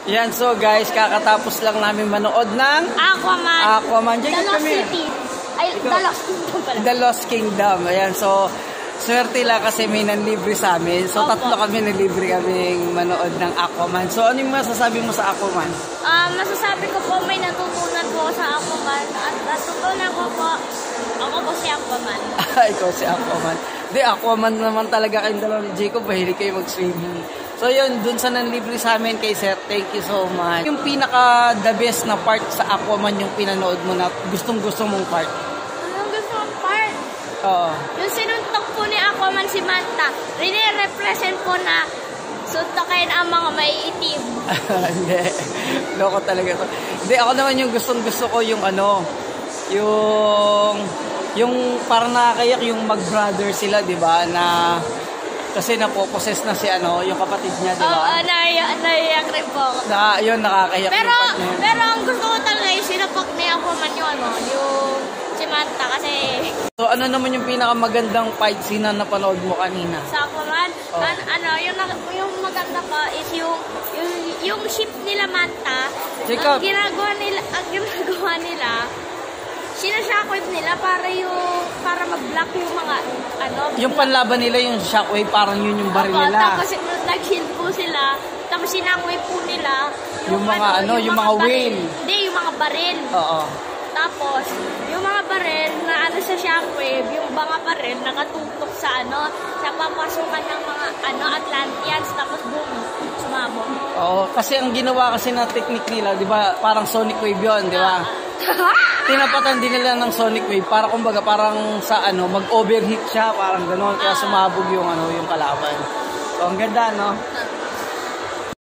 Yan, so guys, kakatapos lang namin manood ng Aquaman. The Lost City. Ay, The Lost Kingdom pala. The Lost Kingdom. Ayan, so swerte lang kasi may nanlibre sa amin. So tatlo kami nanlibre kaming manood ng Aquaman. So ano yung masasabi mo sa Aquaman? Masasabi ko po may natutunan po sa Aquaman. At natutunan ko po, ako po si Aquaman. Ikaw si Aquaman. Di, Aquaman naman talaga kayong dalawa ni Jacob. Mahilig kayo mag-swimming. So yun, dun sa nanlibre sa amin kay Sir, thank you so much. Yung pinaka the best na part sa Aquaman yung pinanood mo na gustong-gusto mong part? Anong gusto mong part? Oo. Yung sinuntok po ni Aquaman si Manta, rini-represent po na suntokin ang mga maiitim. Hindi. Loko talaga to. Hindi, ako naman yung gustong-gusto ko yung ano, yung parang nakakayak yung mag-brother sila, di ba? Na kasi napoposes na si ano, yung kapatid niya, di ba? Oo, naiyak rin po ako. Yun, nakakayak pero, yung part niya. Pero ang gusto ko talaga yung sinapak ni Aquaman yung ano, yung si Manta kasi... So ano naman yung pinakamagandang fight scene na napanood mo kanina? Sa Aquaman, yung maganda pa is yung ship nila Manta, Jacob, ang ginagawa nila, sinashockwave nila para mag-block yung mga ano. yung panlaban nila yung shockwave, parang yun yung baril nila. Tapos nag-shield po sila, tapos sinangwave po nila yung mga yung mga whale. Hindi, yung mga baril. Oo. Tapos, yung mga baril na ano sa shockwave, yung mga baril nakatutok sa sa papasukan ng mga Atlanteans, tapos boom, sumabog. Oo, kasi ang ginawa kasi na technique nila, di ba, parang sonic wave yun, di ba? Tinapatan din nila ng sonic wave para kumbaga parang sa mag-overheat siya, parang gano'n, kaya sumabog yung yung kalaban. So, ang ganda, no?